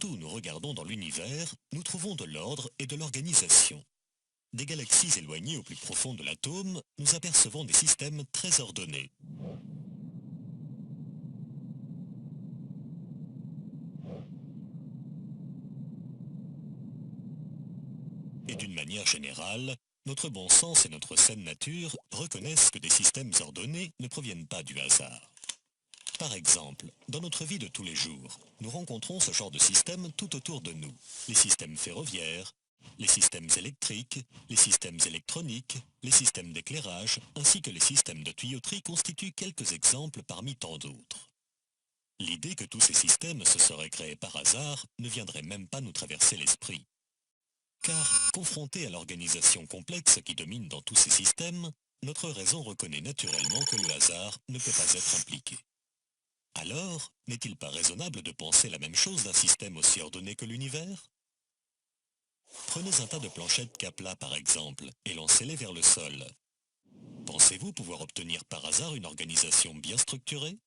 Partout où nous regardons dans l'univers, nous trouvons de l'ordre et de l'organisation. Des galaxies éloignées au plus profond de l'atome, nous apercevons des systèmes très ordonnés. Et d'une manière générale, notre bon sens et notre saine nature reconnaissent que des systèmes ordonnés ne proviennent pas du hasard. Par exemple, dans notre vie de tous les jours, nous rencontrons ce genre de système tout autour de nous. Les systèmes ferroviaires, les systèmes électriques, les systèmes électroniques, les systèmes d'éclairage, ainsi que les systèmes de tuyauterie constituent quelques exemples parmi tant d'autres. L'idée que tous ces systèmes se seraient créés par hasard ne viendrait même pas nous traverser l'esprit. Car, confronté à l'organisation complexe qui domine dans tous ces systèmes, notre raison reconnaît naturellement que le hasard ne peut pas être impliqué. Alors, n'est-il pas raisonnable de penser la même chose d'un système aussi ordonné que l'univers? Prenez un tas de planchettes Kapla par exemple, et lancez-les vers le sol. Pensez-vous pouvoir obtenir par hasard une organisation bien structurée?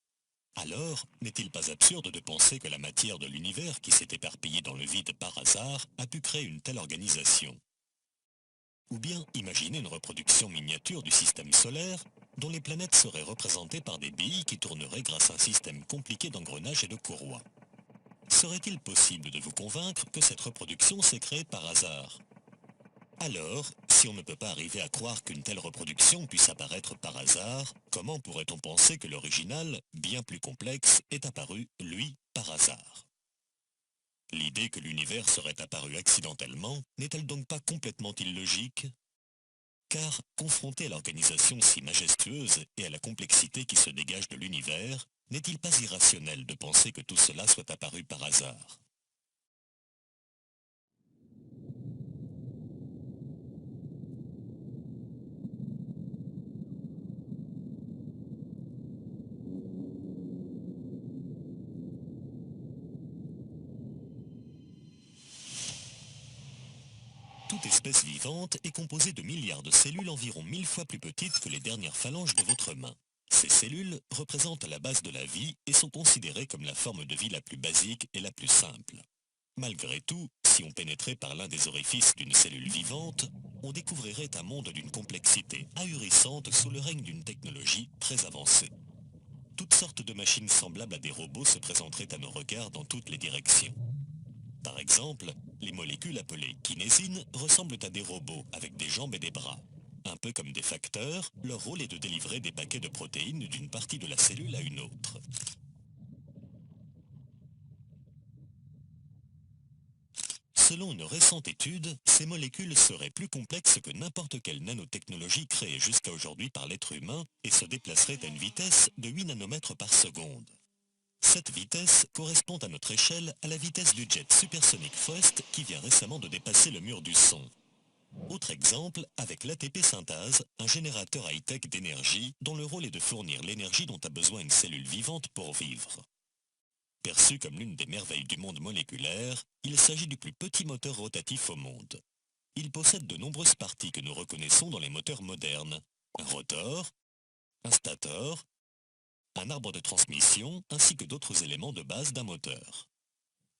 Alors, n'est-il pas absurde de penser que la matière de l'univers qui s'est éparpillée dans le vide par hasard a pu créer une telle organisation? Ou bien imaginez une reproduction miniature du système solaire dont les planètes seraient représentées par des billes qui tourneraient grâce à un système compliqué d'engrenages et de courroies. Serait-il possible de vous convaincre que cette reproduction s'est créée par hasard? Alors, si on ne peut pas arriver à croire qu'une telle reproduction puisse apparaître par hasard, comment pourrait-on penser que l'original, bien plus complexe, est apparu, lui, par hasard? L'idée que l'univers serait apparu accidentellement n'est-elle donc pas complètement illogique? Car, confronté à l'organisation si majestueuse et à la complexité qui se dégage de l'univers, n'est-il pas irrationnel de penser que tout cela soit apparu par hasard? Toute espèce vivante est composée de milliards de cellules environ 1000 fois plus petites que les dernières phalanges de votre main. Ces cellules représentent la base de la vie et sont considérées comme la forme de vie la plus basique et la plus simple. Malgré tout, si on pénétrait par l'un des orifices d'une cellule vivante, on découvrirait un monde d'une complexité ahurissante sous le règne d'une technologie très avancée. Toutes sortes de machines semblables à des robots se présenteraient à nos regards dans toutes les directions. Par exemple, les molécules appelées kinésines ressemblent à des robots avec des jambes et des bras. Un peu comme des facteurs, leur rôle est de délivrer des paquets de protéines d'une partie de la cellule à une autre. Selon une récente étude, ces molécules seraient plus complexes que n'importe quelle nanotechnologie créée jusqu'à aujourd'hui par l'être humain et se déplaceraient à une vitesse de 8 nanomètres par seconde. Cette vitesse correspond à notre échelle à la vitesse du jet supersonique Faust qui vient récemment de dépasser le mur du son. Autre exemple, avec l'ATP synthase, un générateur high-tech d'énergie dont le rôle est de fournir l'énergie dont a besoin une cellule vivante pour vivre. Perçu comme l'une des merveilles du monde moléculaire, il s'agit du plus petit moteur rotatif au monde. Il possède de nombreuses parties que nous reconnaissons dans les moteurs modernes. Un rotor, un stator, un arbre de transmission ainsi que d'autres éléments de base d'un moteur.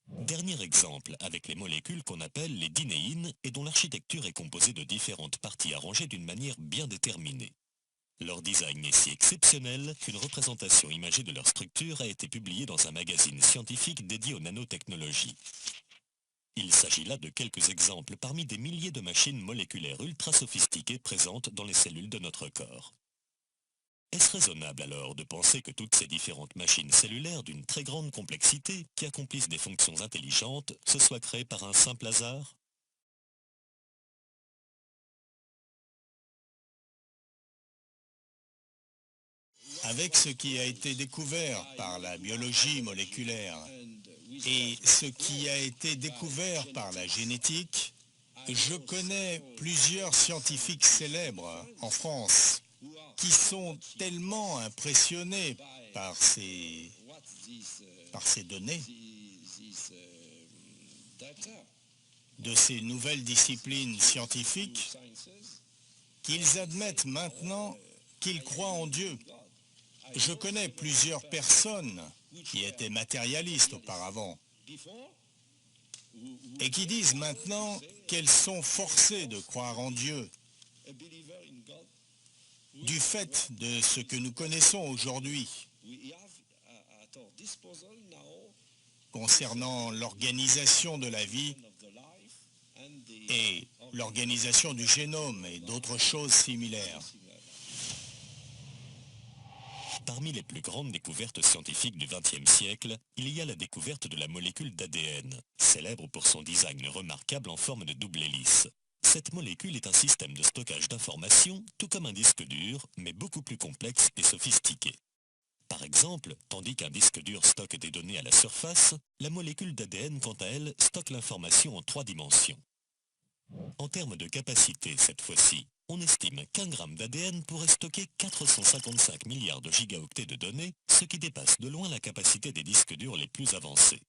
Dernier exemple avec les molécules qu'on appelle les dinéines et dont l'architecture est composée de différentes parties arrangées d'une manière bien déterminée. Leur design est si exceptionnel qu'une représentation imagée de leur structure a été publiée dans un magazine scientifique dédié aux nanotechnologies. Il s'agit là de quelques exemples parmi des milliers de machines moléculaires ultra sophistiquées présentes dans les cellules de notre corps. Est-ce raisonnable alors de penser que toutes ces différentes machines cellulaires d'une très grande complexité qui accomplissent des fonctions intelligentes se soient créées par un simple hasard? Avec ce qui a été découvert par la biologie moléculaire et ce qui a été découvert par la génétique, je connais plusieurs scientifiques célèbres en France qui sont tellement impressionnés par ces données de ces nouvelles disciplines scientifiques qu'ils admettent maintenant qu'ils croient en Dieu. Je connais plusieurs personnes qui étaient matérialistes auparavant et qui disent maintenant qu'elles sont forcées de croire en Dieu du fait de ce que nous connaissons aujourd'hui concernant l'organisation de la vie et l'organisation du génome et d'autres choses similaires. Parmi les plus grandes découvertes scientifiques du XXe siècle, il y a la découverte de la molécule d'ADN, célèbre pour son design remarquable en forme de double hélice. Cette molécule est un système de stockage d'informations, tout comme un disque dur, mais beaucoup plus complexe et sophistiqué. Par exemple, tandis qu'un disque dur stocke des données à la surface, la molécule d'ADN, quant à elle, stocke l'information en 3 dimensions. En termes de capacité, cette fois-ci, on estime qu'un gramme d'ADN pourrait stocker 455 milliards de gigaoctets de données, ce qui dépasse de loin la capacité des disques durs les plus avancés.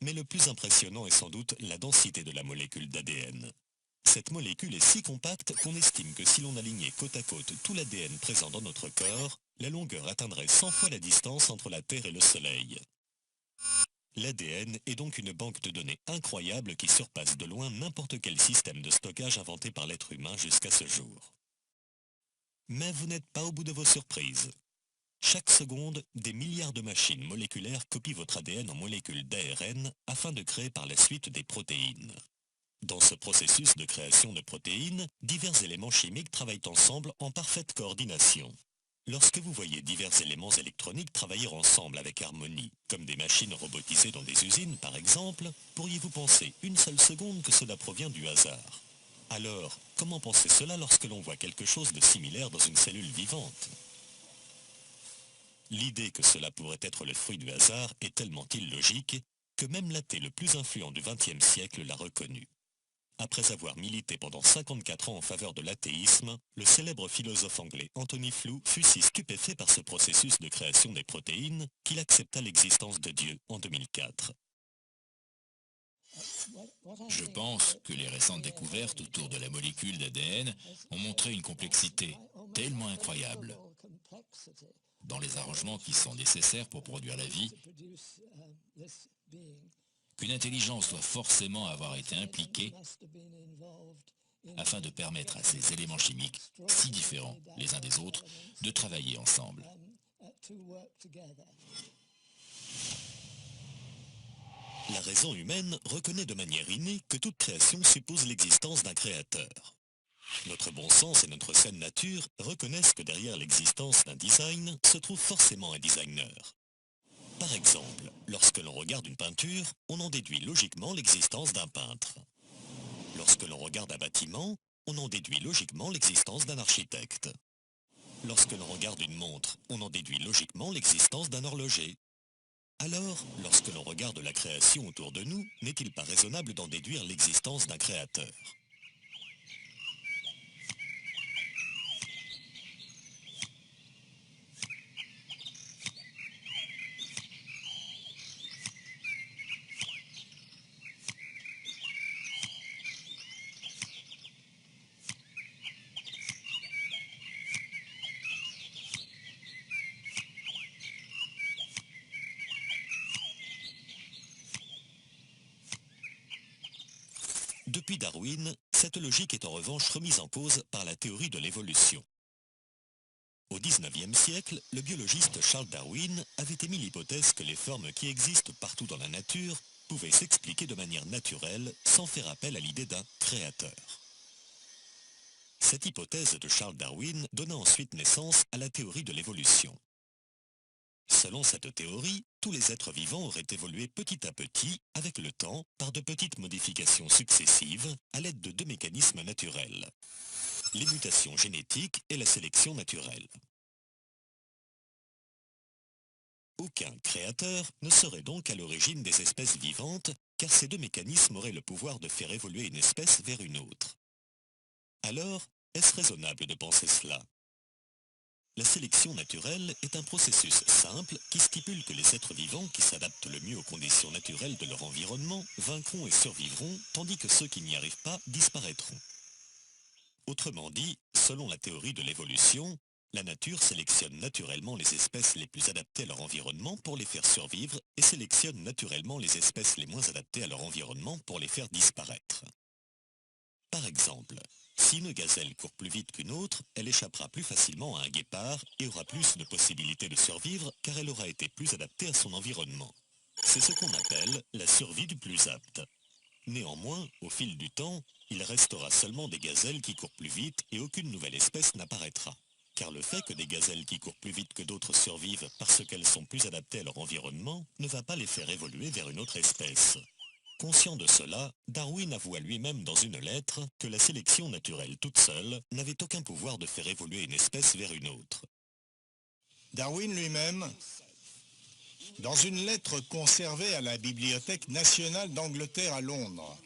Mais le plus impressionnant est sans doute la densité de la molécule d'ADN. Cette molécule est si compacte qu'on estime que si l'on alignait côte à côte tout l'ADN présent dans notre corps, la longueur atteindrait 100 fois la distance entre la Terre et le Soleil. L'ADN est donc une banque de données incroyable qui surpasse de loin n'importe quel système de stockage inventé par l'être humain jusqu'à ce jour. Mais vous n'êtes pas au bout de vos surprises. Chaque seconde, des milliards de machines moléculaires copient votre ADN en molécules d'ARN afin de créer par la suite des protéines. Dans ce processus de création de protéines, divers éléments chimiques travaillent ensemble en parfaite coordination. Lorsque vous voyez divers éléments électroniques travailler ensemble avec harmonie, comme des machines robotisées dans des usines par exemple, pourriez-vous penser une seule seconde que cela provient du hasard? Alors, comment penser cela lorsque l'on voit quelque chose de similaire dans une cellule vivante? L'idée que cela pourrait être le fruit du hasard est tellement illogique que même l'athée le plus influent du XXe siècle l'a reconnu. Après avoir milité pendant 54 ans en faveur de l'athéisme, le célèbre philosophe anglais Anthony Flew fut si stupéfait par ce processus de création des protéines qu'il accepta l'existence de Dieu en 2004. Je pense que les récentes découvertes autour de la molécule d'ADN ont montré une complexité tellement incroyable dans les arrangements qui sont nécessaires pour produire la vie, qu'une intelligence doit forcément avoir été impliquée afin de permettre à ces éléments chimiques, si différents les uns des autres, de travailler ensemble. La raison humaine reconnaît de manière innée que toute création suppose l'existence d'un créateur. Notre bon sens et notre saine nature reconnaissent que derrière l'existence d'un design se trouve forcément un designer. Par exemple, lorsque l'on regarde une peinture, on en déduit logiquement l'existence d'un peintre. Lorsque l'on regarde un bâtiment, on en déduit logiquement l'existence d'un architecte. Lorsque l'on regarde une montre, on en déduit logiquement l'existence d'un horloger. Alors, lorsque l'on regarde la création autour de nous, n'est-il pas raisonnable d'en déduire l'existence d'un créateur ? Depuis Darwin, cette logique est en revanche remise en cause par la théorie de l'évolution. Au XIXe siècle, le biologiste Charles Darwin avait émis l'hypothèse que les formes qui existent partout dans la nature pouvaient s'expliquer de manière naturelle sans faire appel à l'idée d'un créateur. Cette hypothèse de Charles Darwin donna ensuite naissance à la théorie de l'évolution. Selon cette théorie, tous les êtres vivants auraient évolué petit à petit, avec le temps, par de petites modifications successives, à l'aide de 2 mécanismes naturels: les mutations génétiques et la sélection naturelle. Aucun créateur ne serait donc à l'origine des espèces vivantes, car ces 2 mécanismes auraient le pouvoir de faire évoluer une espèce vers une autre. Alors, est-ce raisonnable de penser cela ? La sélection naturelle est un processus simple qui stipule que les êtres vivants qui s'adaptent le mieux aux conditions naturelles de leur environnement vaincront et survivront, tandis que ceux qui n'y arrivent pas disparaîtront. Autrement dit, selon la théorie de l'évolution, La nature sélectionne naturellement les espèces les plus adaptées à leur environnement pour les faire survivre et sélectionne naturellement les espèces les moins adaptées à leur environnement pour les faire disparaître. Par exemple, si une gazelle court plus vite qu'une autre, elle échappera plus facilement à un guépard et aura plus de possibilités de survivre car elle aura été plus adaptée à son environnement. C'est ce qu'on appelle la survie du plus apte. Néanmoins, au fil du temps, il restera seulement des gazelles qui courent plus vite et aucune nouvelle espèce n'apparaîtra. Car le fait que des gazelles qui courent plus vite que d'autres survivent parce qu'elles sont plus adaptées à leur environnement ne va pas les faire évoluer vers une autre espèce. Conscient de cela, Darwin avoua lui-même dans une lettre que la sélection naturelle toute seule n'avait aucun pouvoir de faire évoluer une espèce vers une autre. Darwin lui-même, dans une lettre conservée à la Bibliothèque nationale d'Angleterre à Londres,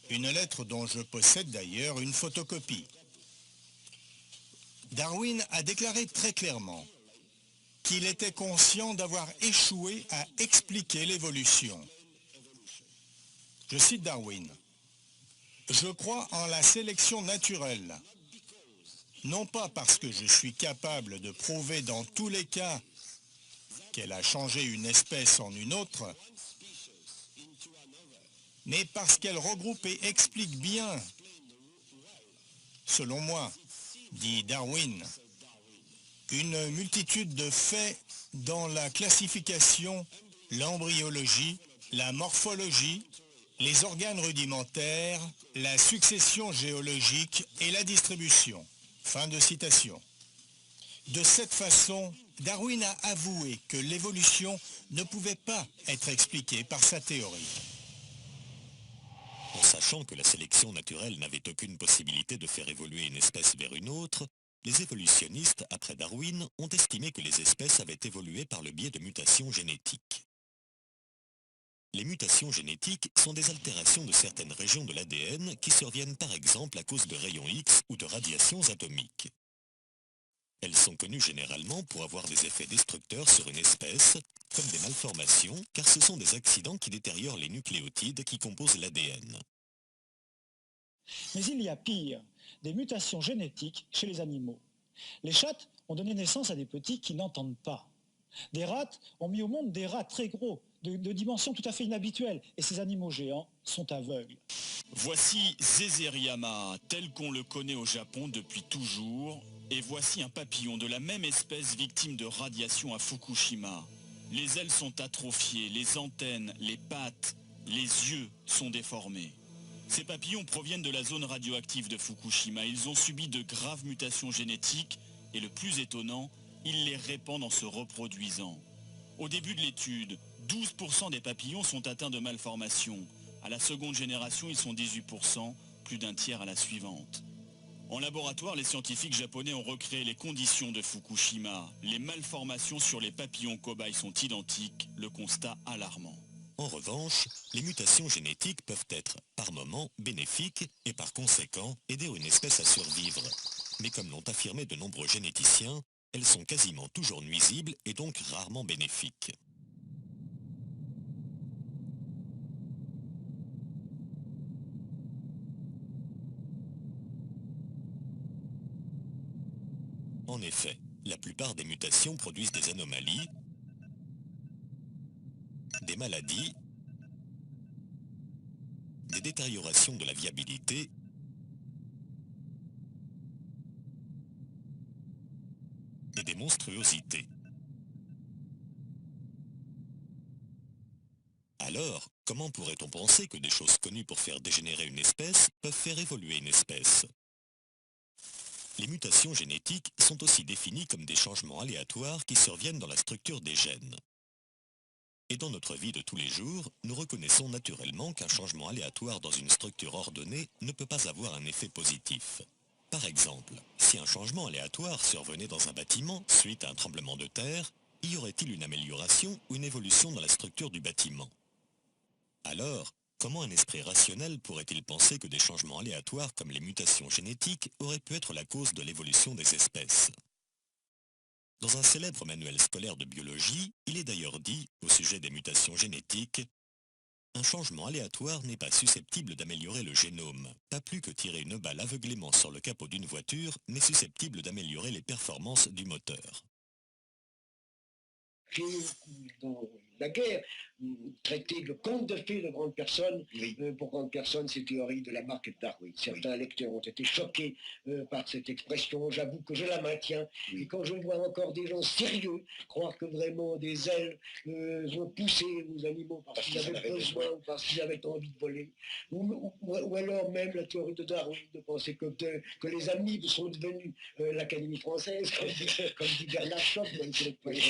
une lettre dont je possède d'ailleurs une photocopie, Darwin a déclaré très clairement qu'il était conscient d'avoir échoué à expliquer l'évolution. Je cite Darwin. « Je crois en la sélection naturelle, non pas parce que je suis capable de prouver dans tous les cas qu'elle a changé une espèce en une autre, mais parce qu'elle regroupe et explique bien, selon moi, dit Darwin, une multitude de faits dans la classification, l'embryologie, la morphologie, les organes rudimentaires, la succession géologique et la distribution. » Fin de citation. De cette façon, Darwin a avoué que l'évolution ne pouvait pas être expliquée par sa théorie. En sachant que la sélection naturelle n'avait aucune possibilité de faire évoluer une espèce vers une autre, les évolutionnistes, après Darwin, ont estimé que les espèces avaient évolué par le biais de mutations génétiques. Les mutations génétiques sont des altérations de certaines régions de l'ADN qui surviennent par exemple à cause de rayons X ou de radiations atomiques. Elles sont connues généralement pour avoir des effets destructeurs sur une espèce, comme des malformations, car ce sont des accidents qui détériorent les nucléotides qui composent l'ADN. Mais il y a pire, des mutations génétiques chez les animaux. Les chattes ont donné naissance à des petits qui n'entendent pas. Des rats ont mis au monde des rats très gros, de dimensions tout à fait inhabituelles, et ces animaux géants sont aveugles. Voici Zezeriama, tel qu'on le connaît au Japon depuis toujours, et voici un papillon de la même espèce victime de radiation à Fukushima. Les ailes sont atrophiées, les antennes, les pattes, les yeux sont déformés. Ces papillons proviennent de la zone radioactive de Fukushima. Ils ont subi de graves mutations génétiques et le plus étonnant, ils les répandent en se reproduisant. Au début de l'étude, 12% des papillons sont atteints de malformations. À la seconde génération, ils sont 18%, plus d'un tiers à la suivante. En laboratoire, les scientifiques japonais ont recréé les conditions de Fukushima. Les malformations sur les papillons cobayes sont identiques, le constat alarmant. En revanche, les mutations génétiques peuvent être, par moments, bénéfiques et par conséquent aider une espèce à survivre. Mais comme l'ont affirmé de nombreux généticiens, elles sont quasiment toujours nuisibles et donc rarement bénéfiques. En effet, la plupart des mutations produisent des anomalies, des maladies, des détériorations de la viabilité et des monstruosités. Alors, comment pourrait-on penser que des choses connues pour faire dégénérer une espèce peuvent faire évoluer une espèce ? Les mutations génétiques sont aussi définies comme des changements aléatoires qui surviennent dans la structure des gènes. Et dans notre vie de tous les jours, nous reconnaissons naturellement qu'un changement aléatoire dans une structure ordonnée ne peut pas avoir un effet positif. Par exemple, si un changement aléatoire survenait dans un bâtiment suite à un tremblement de terre, y aurait-il une amélioration ou une évolution dans la structure du bâtiment? Alors, comment un esprit rationnel pourrait-il penser que des changements aléatoires comme les mutations génétiques auraient pu être la cause de l'évolution des espèces? Dans un célèbre manuel scolaire de biologie, il est d'ailleurs dit, au sujet des mutations génétiques, un changement aléatoire n'est pas susceptible d'améliorer le génome, pas plus que tirer une balle aveuglément sur le capot d'une voiture n'est susceptible d'améliorer les performances du moteur. J'ai, dans la guerre, traité le conte de fées de grandes personnes. Oui. Pour grandes personnes, ces théories de la marque de Darwin. Certains lecteurs ont été choqués par cette expression. J'avoue que je la maintiens. Oui. Et quand je vois encore des gens sérieux croire que vraiment des ailes vont pousser aux animaux parce qu'ils avaient besoin ou parce qu'ils avaient envie de voler, ou alors même la théorie de Darwin, de penser que les amibes sont devenus l'Académie française, comme dit Bernard Schopp,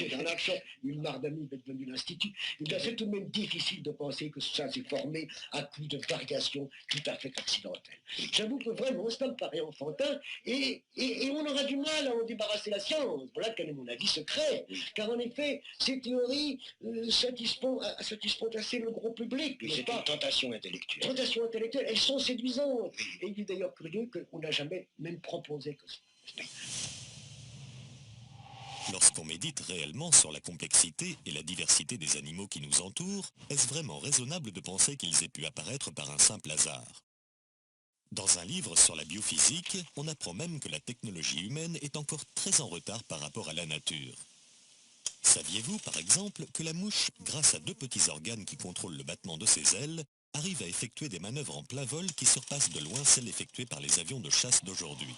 Bernard Schopp, une mare d'amibes est devenue l'Institut. Eh bien, c'est tout de même difficile de penser que ça s'est formé à coup de variations tout à fait accidentelles. J'avoue que vraiment, ça me paraît enfantin, et on aura du mal à en débarrasser la science. Voilà quel est mon avis secret. Car en effet, ces théories satisfont assez le gros public. C'est une tentation intellectuelle. Tentation intellectuelle, elles sont séduisantes. Et il est d'ailleurs curieux qu'on n'a jamais même proposé que ça. Lorsqu'on médite réellement sur la complexité et la diversité des animaux qui nous entourent, est-ce vraiment raisonnable de penser qu'ils aient pu apparaître par un simple hasard? Dans un livre sur la biophysique, on apprend même que la technologie humaine est encore très en retard par rapport à la nature. Saviez-vous, par exemple, que la mouche, grâce à deux petits organes qui contrôlent le battement de ses ailes, arrive à effectuer des manœuvres en plein vol qui surpassent de loin celles effectuées par les avions de chasse d'aujourd'hui?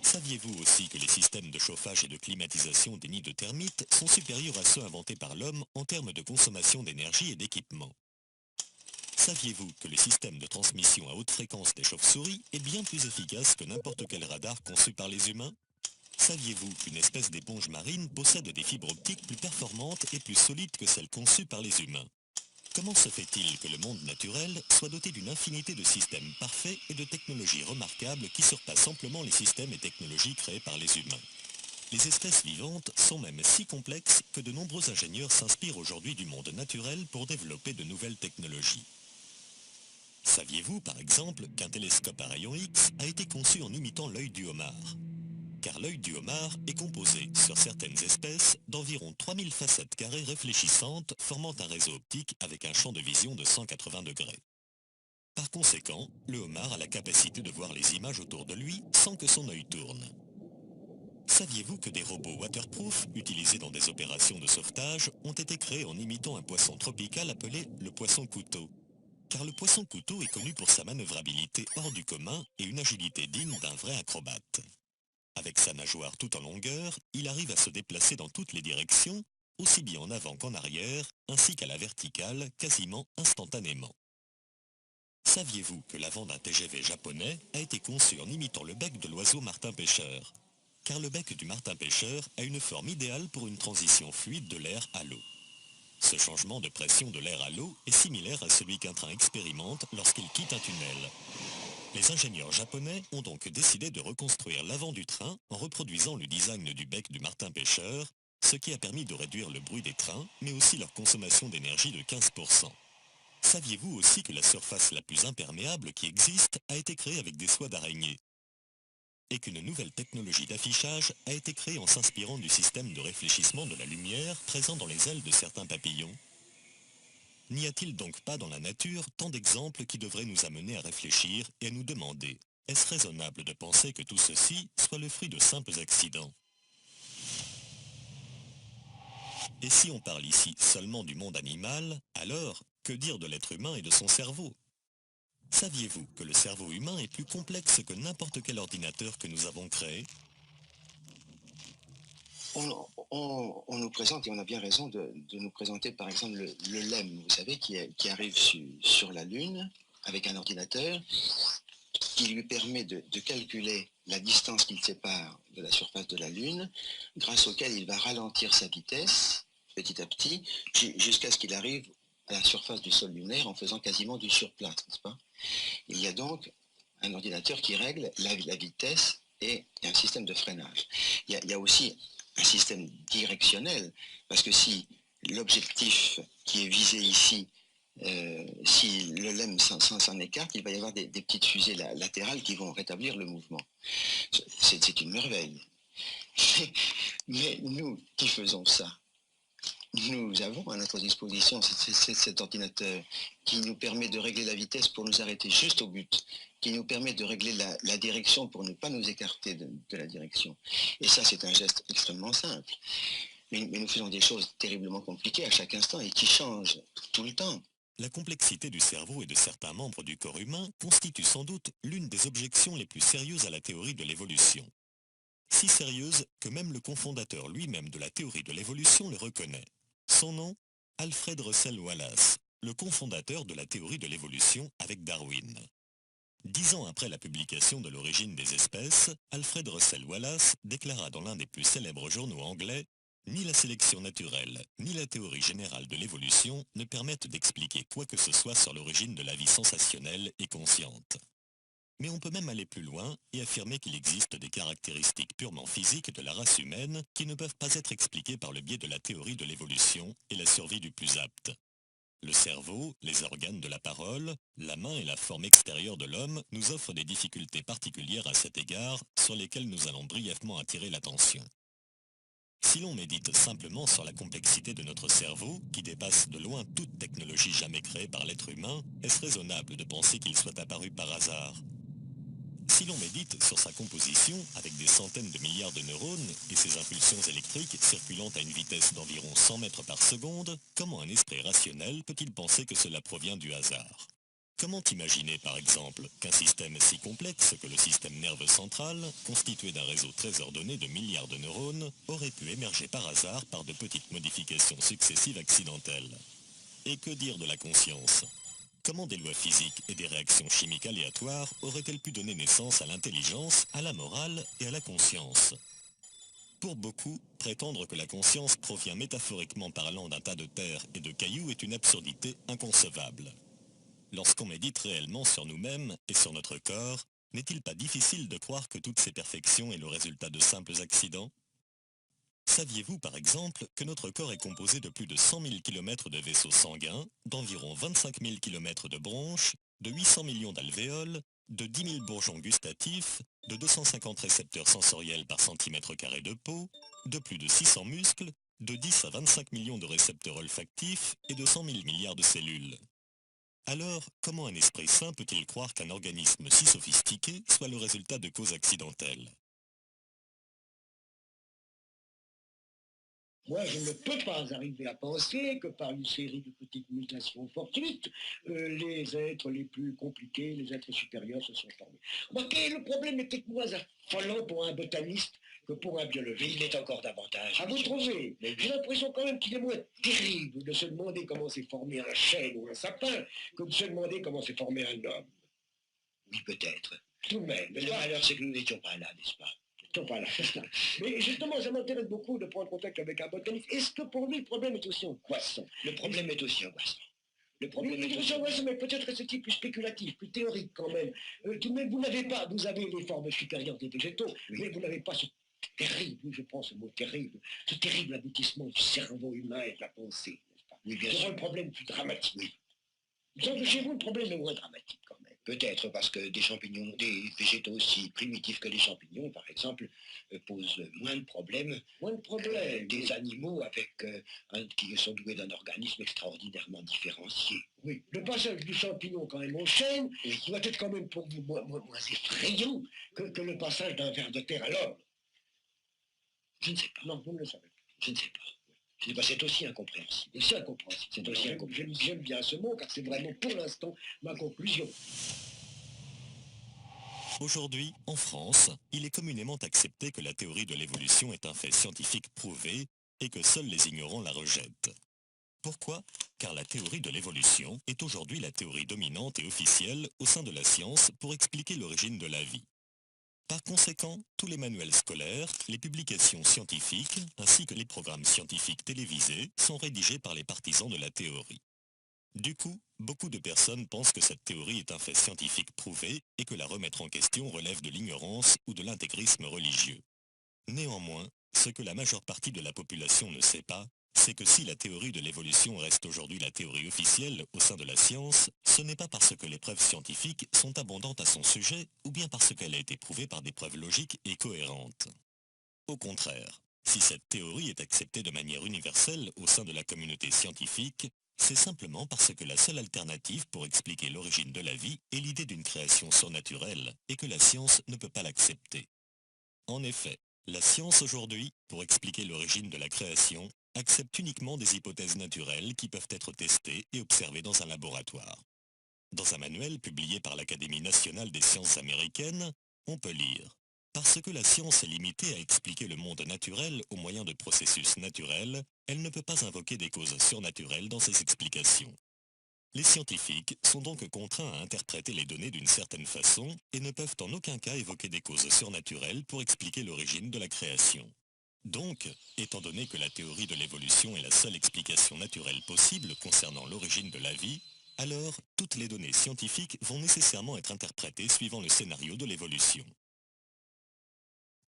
Saviez-vous aussi que les systèmes de chauffage et de climatisation des nids de termites sont supérieurs à ceux inventés par l'homme en termes de consommation d'énergie et d'équipement? Saviez-vous que le système de transmission à haute fréquence des chauves-souris est bien plus efficace que n'importe quel radar conçu par les humains? Saviez-vous qu'une espèce d'éponge marine possède des fibres optiques plus performantes et plus solides que celles conçues par les humains? Comment se fait-il que le monde naturel soit doté d'une infinité de systèmes parfaits et de technologies remarquables qui surpassent amplement les systèmes et technologies créés par les humains? Les espèces vivantes sont même si complexes que de nombreux ingénieurs s'inspirent aujourd'hui du monde naturel pour développer de nouvelles technologies. Saviez-vous, par exemple, qu'un télescope à rayons X a été conçu en imitant l'œil du homard? Car l'œil du homard est composé, sur certaines espèces, d'environ 3000 facettes carrées réfléchissantes formant un réseau optique avec un champ de vision de 180 degrés. Par conséquent, le homard a la capacité de voir les images autour de lui sans que son œil tourne. Saviez-vous que des robots waterproof, utilisés dans des opérations de sauvetage, ont été créés en imitant un poisson tropical appelé le poisson-couteau? Car le poisson-couteau est connu pour sa manœuvrabilité hors du commun et une agilité digne d'un vrai acrobate. Avec sa nageoire tout en longueur, il arrive à se déplacer dans toutes les directions, aussi bien en avant qu'en arrière, ainsi qu'à la verticale, quasiment instantanément. Saviez-vous que l'avant d'un TGV japonais a été conçu en imitant le bec de l'oiseau martin-pêcheur? Car le bec du martin-pêcheur a une forme idéale pour une transition fluide de l'air à l'eau. Ce changement de pression de l'air à l'eau est similaire à celui qu'un train expérimente lorsqu'il quitte un tunnel. Les ingénieurs japonais ont donc décidé de reconstruire l'avant du train en reproduisant le design du bec du martin-pêcheur, ce qui a permis de réduire le bruit des trains, mais aussi leur consommation d'énergie de 15%. Saviez-vous aussi que la surface la plus imperméable qui existe a été créée avec des soies d'araignée? Et qu'une nouvelle technologie d'affichage a été créée en s'inspirant du système de réfléchissement de la lumière présent dans les ailes de certains papillons? N'y a-t-il donc pas dans la nature tant d'exemples qui devraient nous amener à réfléchir et à nous demander, est-ce raisonnable de penser que tout ceci soit le fruit de simples accidents? Et si on parle ici seulement du monde animal, alors que dire de l'être humain et de son cerveau? Saviez-vous que le cerveau humain est plus complexe que n'importe quel ordinateur que nous avons créé? On nous présente, et on a bien raison de nous présenter par exemple le LEM, vous savez, qui arrive sur la Lune avec un ordinateur qui lui permet de calculer la distance qu'il sépare de la surface de la Lune, grâce auquel il va ralentir sa vitesse petit à petit, jusqu'à ce qu'il arrive à la surface du sol lunaire en faisant quasiment du surplace, n'est-ce pas? Il y a donc un ordinateur qui règle la vitesse et un système de freinage. Il y a aussi un système directionnel, parce que si l'objectif qui est visé ici, si le LEM s'en écarte, il va y avoir des petites fusées latérales qui vont rétablir le mouvement. C'est une merveille. Mais nous qui faisons ça, nous avons à notre disposition cet ordinateur qui nous permet de régler la vitesse pour nous arrêter juste au but, qui nous permet de régler la direction pour ne pas nous écarter de la direction. Et ça, c'est un geste extrêmement simple. Mais nous faisons des choses terriblement compliquées à chaque instant et qui changent tout le temps. La complexité du cerveau et de certains membres du corps humain constitue sans doute l'une des objections les plus sérieuses à la théorie de l'évolution. Si sérieuse que même le cofondateur lui-même de la théorie de l'évolution le reconnaît. Son nom, Alfred Russel Wallace, le cofondateur de la théorie de l'évolution avec Darwin. 10 ans après la publication de l'origine des espèces, Alfred Russel Wallace déclara dans l'un des plus célèbres journaux anglais « Ni la sélection naturelle, ni la théorie générale de l'évolution ne permettent d'expliquer quoi que ce soit sur l'origine de la vie sensationnelle et consciente. » Mais on peut même aller plus loin et affirmer qu'il existe des caractéristiques purement physiques de la race humaine qui ne peuvent pas être expliquées par le biais de la théorie de l'évolution et la survie du plus apte. Le cerveau, les organes de la parole, la main et la forme extérieure de l'homme nous offrent des difficultés particulières à cet égard sur lesquelles nous allons brièvement attirer l'attention. Si l'on médite simplement sur la complexité de notre cerveau, qui dépasse de loin toute technologie jamais créée par l'être humain, est-ce raisonnable de penser qu'il soit apparu par hasard ? Si l'on médite sur sa composition, avec des centaines de milliards de neurones et ses impulsions électriques circulant à une vitesse d'environ 100 mètres par seconde, comment un esprit rationnel peut-il penser que cela provient du hasard ? Comment imaginer, par exemple, qu'un système si complexe que le système nerveux central, constitué d'un réseau très ordonné de milliards de neurones, aurait pu émerger par hasard par de petites modifications successives accidentelles ? Et que dire de la conscience ? Comment des lois physiques et des réactions chimiques aléatoires auraient-elles pu donner naissance à l'intelligence, à la morale et à la conscience ? Pour beaucoup, prétendre que la conscience provient métaphoriquement parlant d'un tas de terre et de cailloux est une absurdité inconcevable. Lorsqu'on médite réellement sur nous-mêmes et sur notre corps, n'est-il pas difficile de croire que toutes ces perfections est le résultat de simples accidents ? Saviez-vous par exemple que notre corps est composé de plus de 100 000 km de vaisseaux sanguins, d'environ 25 000 km de bronches, de 800 millions d'alvéoles, de 10 000 bourgeons gustatifs, de 250 récepteurs sensoriels par centimètre carré de peau, de plus de 600 muscles, de 10 à 25 millions de récepteurs olfactifs et de 100 000 milliards de cellules. Alors, comment un esprit sain peut-il croire qu'un organisme si sophistiqué soit le résultat de causes accidentelles ? Moi, je ne peux pas arriver à penser que par une série de petites mutations fortuites, les êtres les plus compliqués, les êtres supérieurs se sont formés. Remarquez, le problème est peut-être moins affolant pour un botaniste que pour un biologiste. Mais il est encore davantage. À vous trouver. J'ai l'impression quand même qu'il est moins terrible de se demander comment s'est formé un chêne ou un sapin que de se demander comment s'est formé un homme. Oui, peut-être. Tout de même. Mais le malheur, c'est que nous n'étions pas là, n'est-ce pas ? Voilà. Mais justement, ça m'intéresse beaucoup de prendre contact avec un botaniste. Est-ce que pour lui, le problème est aussi angoissant ? Le problème est aussi angoissant. Le problème est aussi angoissant, mais peut-être que c'est plus spéculatif, plus théorique quand même. Tout de même, vous avez les formes supérieures des végétaux, oui. Mais vous n'avez pas ce terrible, je pense, ce mot terrible, ce terrible aboutissement du cerveau humain et de la pensée, n'est-ce pas ? Oui, bien sûr. Le problème plus dramatique. Oui. Donc, chez vous, le problème est moins dramatique quand même. Peut-être parce que des champignons, des végétaux aussi primitifs que les champignons, par exemple, posent moins de problèmes. Moins de problèmes. Des animaux qui sont doués d'un organisme extraordinairement différencié. Oui, le passage du champignon quand même au chêne doit être quand même pour vous moins effrayant que le passage d'un ver de terre à l'homme. Je ne sais pas. Non, vous ne le savez pas. Je ne sais pas. Je sais pas, c'est aussi incompréhensible. C'est incompréhensible. C'est aussi incompréhensible. J'aime bien ce mot car c'est vraiment pour l'instant ma conclusion. Aujourd'hui, en France, il est communément accepté que la théorie de l'évolution est un fait scientifique prouvé et que seuls les ignorants la rejettent. Pourquoi ? Car la théorie de l'évolution est aujourd'hui la théorie dominante et officielle au sein de la science pour expliquer l'origine de la vie. Par conséquent, tous les manuels scolaires, les publications scientifiques, ainsi que les programmes scientifiques télévisés sont rédigés par les partisans de la théorie. Du coup, beaucoup de personnes pensent que cette théorie est un fait scientifique prouvé et que la remettre en question relève de l'ignorance ou de l'intégrisme religieux. Néanmoins, ce que la majeure partie de la population ne sait pas, c'est que si la théorie de l'évolution reste aujourd'hui la théorie officielle au sein de la science, ce n'est pas parce que les preuves scientifiques sont abondantes à son sujet ou bien parce qu'elle a été prouvée par des preuves logiques et cohérentes. Au contraire, Si cette théorie est acceptée de manière universelle au sein de la communauté scientifique, c'est simplement parce que la seule alternative pour expliquer l'origine de la vie est l'idée d'une création surnaturelle et que la science ne peut pas l'accepter. En effet, la science aujourd'hui, pour expliquer l'origine de la création, accepte uniquement des hypothèses naturelles qui peuvent être testées et observées dans un laboratoire. Dans un manuel publié par l'Académie nationale des sciences américaines, on peut lire « Parce que la science est limitée à expliquer le monde naturel au moyen de processus naturels, elle ne peut pas invoquer des causes surnaturelles dans ses explications. Les scientifiques sont donc contraints à interpréter les données d'une certaine façon et ne peuvent en aucun cas évoquer des causes surnaturelles pour expliquer l'origine de la création. Donc, étant donné que la théorie de l'évolution est la seule explication naturelle possible concernant l'origine de la vie, alors toutes les données scientifiques vont nécessairement être interprétées suivant le scénario de l'évolution.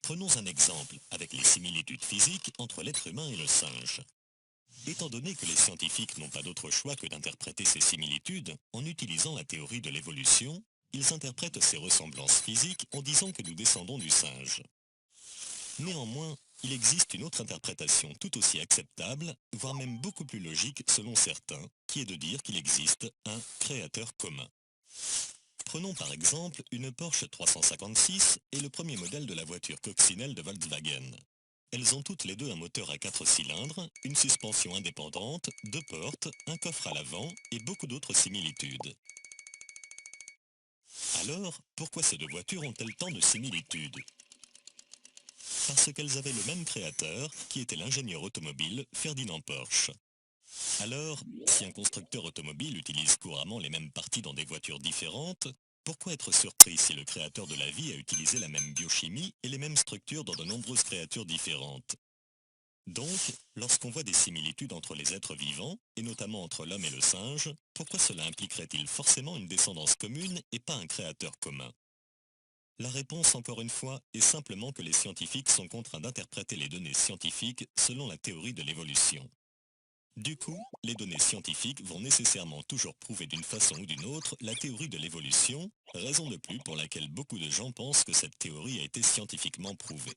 Prenons un exemple avec les similitudes physiques entre l'être humain et le singe. Étant donné que les scientifiques n'ont pas d'autre choix que d'interpréter ces similitudes en utilisant la théorie de l'évolution, ils interprètent ces ressemblances physiques en disant que nous descendons du singe. Néanmoins, il existe une autre interprétation tout aussi acceptable, voire même beaucoup plus logique selon certains, qui est de dire qu'il existe un créateur commun. Prenons par exemple une Porsche 356 et le premier modèle de la voiture coccinelle de Volkswagen. Elles ont toutes les deux un moteur à 4 cylindres, une suspension indépendante, 2 portes, un coffre à l'avant et beaucoup d'autres similitudes. Alors, pourquoi ces deux voitures ont-elles tant de similitudes? Parce qu'elles avaient le même créateur, qui était l'ingénieur automobile Ferdinand Porsche. Alors, si un constructeur automobile utilise couramment les mêmes parties dans des voitures différentes, pourquoi être surpris si le créateur de la vie a utilisé la même biochimie et les mêmes structures dans de nombreuses créatures différentes? Donc, lorsqu'on voit des similitudes entre les êtres vivants, et notamment entre l'homme et le singe, pourquoi cela impliquerait-il forcément une descendance commune et pas un créateur commun? La réponse, encore une fois, est simplement que les scientifiques sont contraints d'interpréter les données scientifiques selon la théorie de l'évolution. Du coup, les données scientifiques vont nécessairement toujours prouver d'une façon ou d'une autre la théorie de l'évolution, raison de plus pour laquelle beaucoup de gens pensent que cette théorie a été scientifiquement prouvée.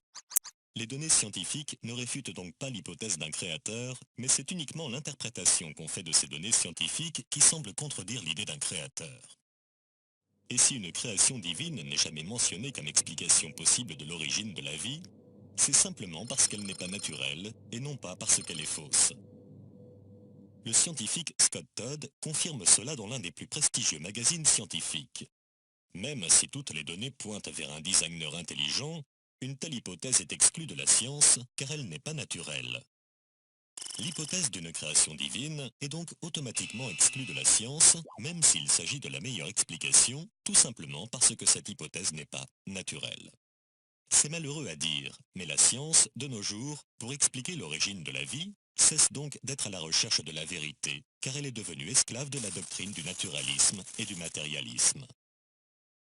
Les données scientifiques ne réfutent donc pas l'hypothèse d'un créateur, mais c'est uniquement l'interprétation qu'on fait de ces données scientifiques qui semble contredire l'idée d'un créateur. Et si une création divine n'est jamais mentionnée comme explication possible de l'origine de la vie, c'est simplement parce qu'elle n'est pas naturelle et non pas parce qu'elle est fausse. Le scientifique Scott Todd confirme cela dans l'un des plus prestigieux magazines scientifiques. Même si toutes les données pointent vers un designer intelligent, une telle hypothèse est exclue de la science car elle n'est pas naturelle. L'hypothèse d'une création divine est donc automatiquement exclue de la science, même s'il s'agit de la meilleure explication, tout simplement parce que cette hypothèse n'est pas naturelle. C'est malheureux à dire, mais la science, de nos jours, pour expliquer l'origine de la vie, cesse donc d'être à la recherche de la vérité, car elle est devenue esclave de la doctrine du naturalisme et du matérialisme.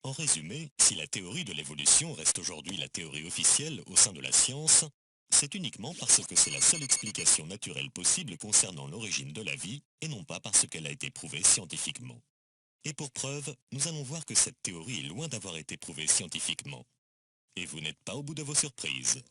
En résumé, si la théorie de l'évolution reste aujourd'hui la théorie officielle au sein de la science, c'est uniquement parce que c'est la seule explication naturelle possible concernant l'origine de la vie, et non pas parce qu'elle a été prouvée scientifiquement. Et pour preuve, nous allons voir que cette théorie est loin d'avoir été prouvée scientifiquement. Et vous n'êtes pas au bout de vos surprises.